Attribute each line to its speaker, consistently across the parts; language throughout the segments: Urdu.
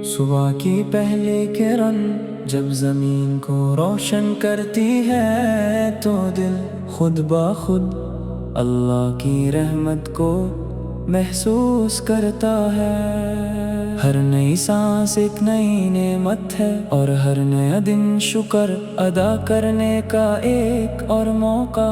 Speaker 1: صبح کی پہلی کرن جب زمین کو روشن کرتی ہے تو دل خود بخود اللہ کی رحمت کو محسوس کرتا ہے۔ ہر نئی سانس ایک نئی نعمت ہے اور ہر نیا دن شکر ادا کرنے کا ایک اور موقع۔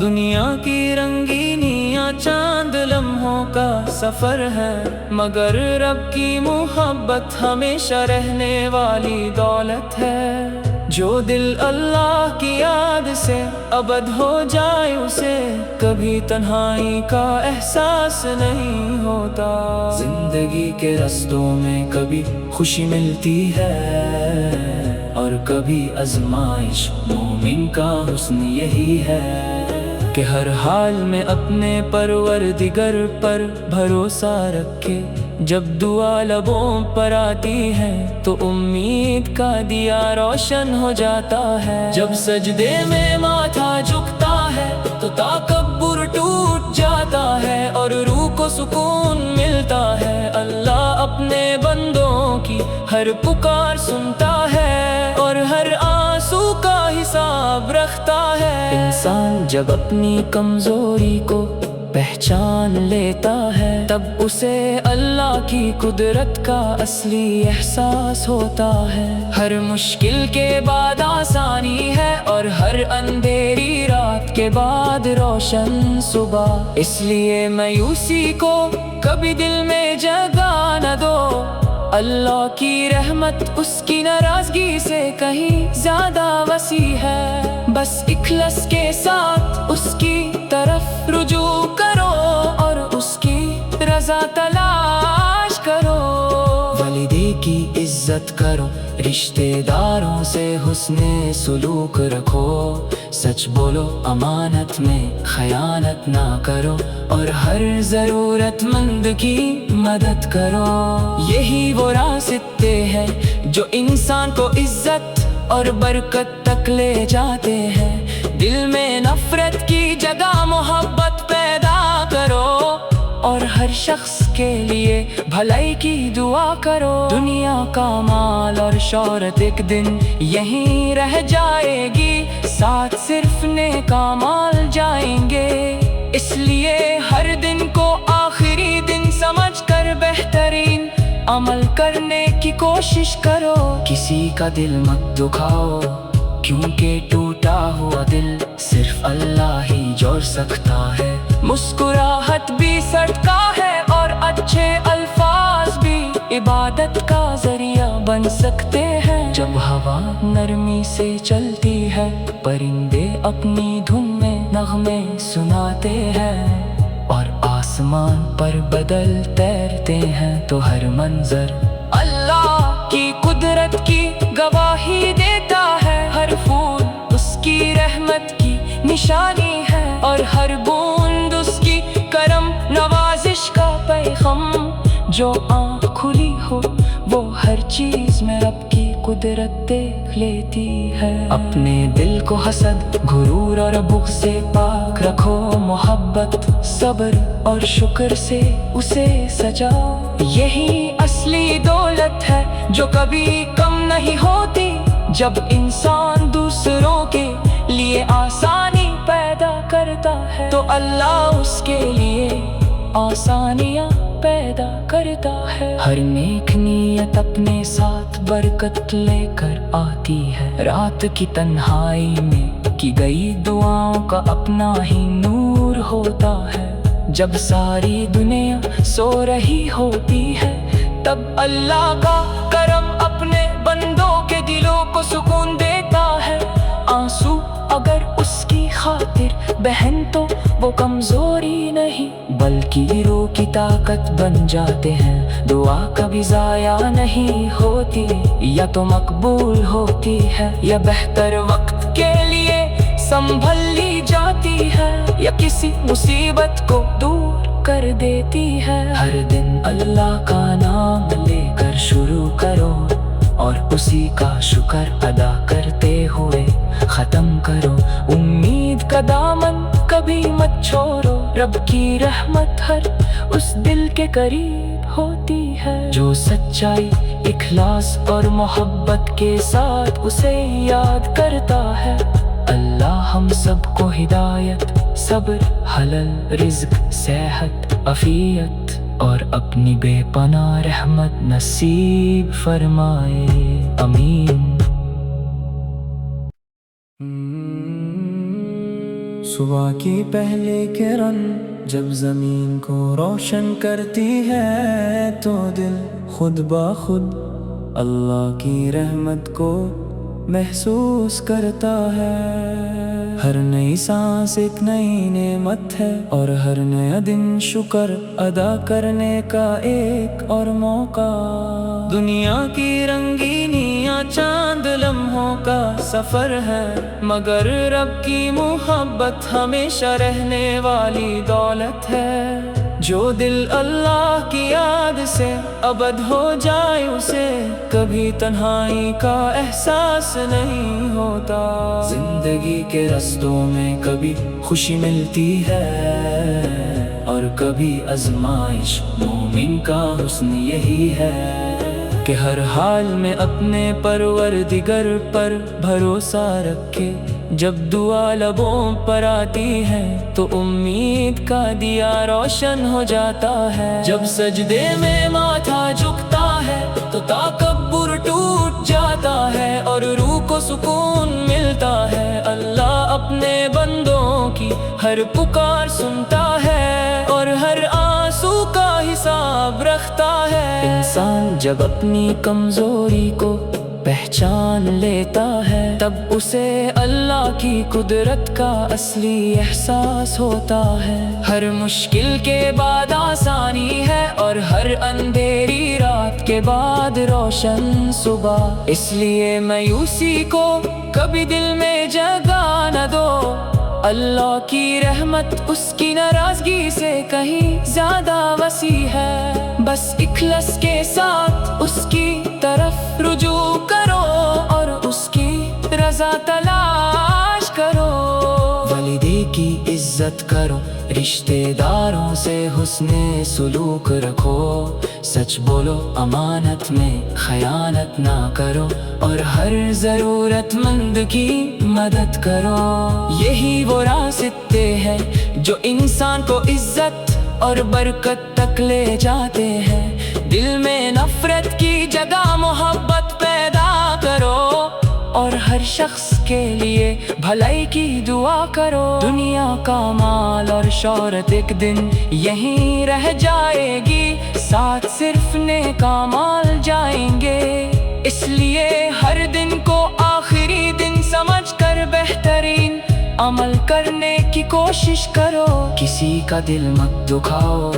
Speaker 1: دنیا کی رنگینیاں چاند لمحوں کا سفر ہے، مگر رب کی محبت ہمیشہ رہنے والی دولت ہے۔ جو دل اللہ کی یاد سے ابد ہو جائے اسے کبھی تنہائی کا احساس نہیں ہوتا۔ زندگی کے رستوں میں کبھی خوشی ملتی ہے اور کبھی آزمائش، مومن کا حسن یہی ہے کہ ہر حال میں اپنے پروردگار پر بھروسہ رکھے۔ جب دعا لبوں پر آتی ہے تو امید کا دیا روشن ہو جاتا ہے۔ جب سجدے میں ماتھا جھکتا ہے تو تکبر ٹوٹ جاتا ہے اور روح کو سکون ملتا ہے۔ اللہ اپنے بندوں کی ہر پکار سنتا ہے اور ہر آنسو کا حساب رکھتا ہے۔ انسان جب اپنی کمزوری کو پہچان لیتا ہے تب اسے اللہ کی قدرت کا اصلی احساس ہوتا ہے۔ ہر مشکل کے بعد آسانی ہے اور ہر اندھیری رات کے بعد روشن صبح۔ اس لیے مایوسی کو کبھی دل میں جگہ نہ دو، اللہ کی رحمت اس کی ناراضگی سے کہیں زیادہ وسیع ہے۔ بس اخلاص کے ساتھ اس کی طرف رجوع کرو اور اس کی رضا تلاش کرو۔ والدین کی عزت کرو، رشتہ داروں سے حسن سلوک رکھو، سچ بولو، امانت میں خیانت نہ کرو اور ہر ضرورت مند کی مدد کرو۔ یہی وہ راستے ہیں جو انسان کو عزت اور برکت تک لے جاتے ہیں۔ دل میں نفرت کی جگہ محبت پیدا کرو اور ہر شخص کے لیے بھلائی کی دعا کرو۔ دنیا کا مال اور شہرت ایک دن یہیں رہ جائے گی، ساتھ صرف نیک اعمال جائیں گے۔ اس لیے ہر دن کو آخری دن سمجھ کر بہترین عمل کرنے کی کوشش کرو۔ کسی کا دل مت دکھاؤ کیونکہ ٹوٹا ہوا دل صرف اللہ ہی جوڑ سکتا ہے۔ مسکراہٹ بھی صدقہ ہے اور اچھے الفاظ بھی عبادت کا ذریعہ بن سکتے ہیں۔ جب ہوا نرمی سے چلتی ہے پرندے اپنی دھن میں نغمے سناتے ہیں اور آسمان پر بادل تیرتے ہیں تو ہر منظر اللہ کی قدرت کی گواہی دیتا ہے۔ ہر پھول اس کی رحمت کی نشانی ہے اور ہر بوند اس کی کرم نوازش کا پیغام۔ جو آنکھ کھلی ہو وہ ہر چیز میں رب کی قدرت دیکھ لیتی ہے۔ اپنے دل کو حسد، غرور اور بغض سے پاک رکھو، محبت، صبر اور شکر سے اسے سجاؤ۔ یہی اصلی دولت ہے جو کبھی کم نہیں ہوتی۔ جب انسان دوسروں کے لیے آسانی پیدا کرتا ہے تو اللہ اس کے لیے آسانیاں پیدا کرتا ہے۔ ہر نیک نیت اپنے ساتھ برکت لے کر آتی ہے۔ رات کی تنہائی میں کی گئی دعاؤں کا اپنا ہی نور ہوتا ہے۔ جب ساری دنیا سو رہی ہوتی ہے تب اللہ کا کرم اپنے بندوں کے دلوں کو سکون دیتا ہے۔ آنسو اگر اس کی خاطر بہن تو وہ کمزوری نہیں بلکہ روح کی طاقت بن جاتے ہیں۔ دعا کبھی ضائع نہیں ہوتی، یا تو مقبول ہوتی ہے یا بہتر وقت کے لیے سنبھل لی جاتی ہے یا کسی مصیبت کو دور کر دیتی ہے۔ ہر دن اللہ کا نام لے کر شروع کرو اور اسی کا شکر ادا کرتے ہوئے ختم کرو۔ امید کا دامن کبھی مت چھوڑو، رب کی رحمت ہر اس دل کے قریب ہوتی ہے۔ جو سچائی، اخلاص اور محبت کے ساتھ اسے یاد کرتا ہے، اللہ ہم سب کو ہدایت، صبر، حلال رزق، صحت، عافیت اور اپنی بے پناہ رحمت نصیب فرمائے، آمین۔ صبح کی پہلی کرن جب زمین کو روشن کرتی ہے تو دل خود بخود اللہ کی رحمت کو محسوس کرتا ہے۔ ہر نئی سانس ایک نئی نعمت ہے اور ہر نیا دن شکر ادا کرنے کا ایک اور موقع۔ دنیا کی رنگینیاں چاند لمحوں کا سفر ہے، مگر رب کی محبت ہمیشہ رہنے والی دولت ہے۔ جو دل اللہ کی یاد سے ابد ہو جائے اسے کبھی تنہائی کا احساس نہیں ہوتا۔ زندگی کے رستوں میں کبھی خوشی ملتی ہے اور کبھی آزمائش، مومن کا حسن یہی ہے کہ ہر حال میں اپنے پروردگار پر بھروسہ رکھے۔ جب دعا لبوں پر آتی ہے تو امید کا دیا روشن ہو جاتا ہے۔ جب سجدے میں ماتھا جھکتا ہے تو تکبر ٹوٹ جاتا ہے اور روح کو سکون ملتا ہے۔ اللہ اپنے بندوں کی ہر پکار سنتا ہے اور ہر آنسو کا حساب رکھتا ہے۔ انسان جب اپنی کمزوری کو پہچان لیتا ہے تب اسے اللہ کی قدرت کا اصلی احساس ہوتا ہے۔ ہر مشکل کے بعد آسانی ہے اور ہر اندھیری رات کے بعد روشن صبح۔ اس لیے مایوسی کو کبھی دل میں جگہ نہ دو، اللہ کی رحمت اس کی ناراضگی سے کہیں زیادہ وسیع ہے۔ بس اخلاص کے ساتھ اس کی طرف رجوع کرو اور اس کی رضا تلاش کرو۔ والدے کی عزت کرو، رشتہ داروں سے حسن سلوک رکھو، سچ بولو، امانت میں خیانت نہ کرو اور ہر ضرورت مند کی مدد کرو۔ یہی وہ راستے ہیں جو انسان کو عزت اور برکت تک لے جاتے ہیں۔ دل میں نفرت کی جگہ محبت پیدا کرو اور ہر شخص کے لیے بھلائی کی دعا کرو۔ دنیا کا مال اور شہرت ایک دن یہیں رہ جائے گی، ساتھ صرف نیک اعمال جائیں گے۔ اس لیے ہر دن کو آخری دن سمجھ کر بہترین عمل کرنے کی کوشش کرو۔ کسی کا دل مت دکھاؤ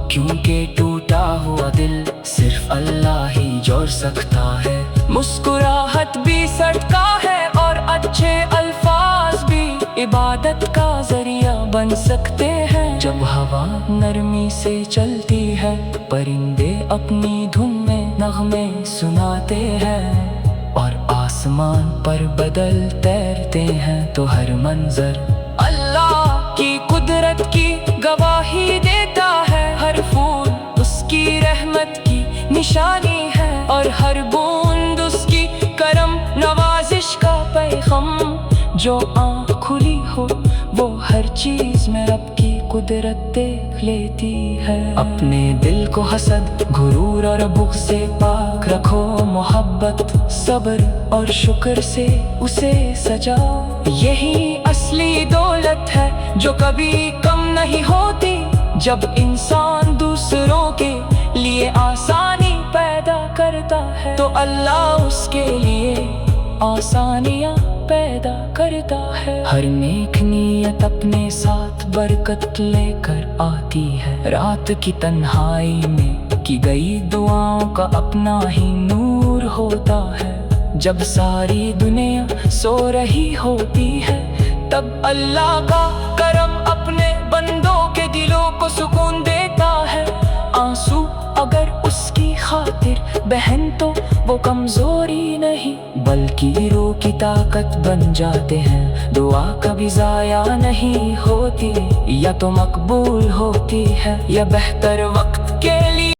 Speaker 1: کیونکہ ٹوٹا ہوا دل صرف اللہ ہی جوڑ سکتا ہے۔ مسکراہٹ بھی صدقہ ہے اور اچھے الفاظ بھی عبادت کا ذریعہ بن سکتے ہیں۔ جب ہوا نرمی سے چلتی ہے پرندے اپنی دھن میں نغمے سناتے ہیں اور آسمان پر بدل تیرتے ہیں تو ہر منظر اللہ کی قدرت کی گواہی دیتا ہے۔ ہر پھول اس کی رحمت کی نشانی ہے اور ہر بوند اس کی کرم نوازش کا پیغام۔ جو آنکھ کھلی ہو وہ ہر چیز میں رب کی قدرت دیکھ لیتی ہے۔ اپنے دل کو حسد، غرور اور بغض سے پاک رکھو، محبت، صبر اور شکر سے اسے سجاؤ۔ یہی اصلی دولت ہے جو کبھی کم نہیں ہوتی۔ جب انسان دوسروں کے لیے آسانی پیدا کرتا ہے تو اللہ اس کے لیے آسانیاں پیدا کرتا ہے۔ ہر نیک نیت اپنے ساتھ برکت لے کر آتی ہے۔ رات کی تنہائی میں کی گئی دعاؤں کا اپنا ہی نور ہوتا ہے۔ جب ساری دنیا سو رہی ہوتی ہے تب اللہ کا کرم اپنے بندوں کے دلوں کو سکون دیتا ہے۔ آنسو اگر اس کی خاطر بہن تو وہ کمزوری نہیں بلکہ روح کی طاقت بن جاتے ہیں۔ دعا کبھی ضائع نہیں ہوتی، یا تو مقبول ہوتی ہے یا بہتر وقت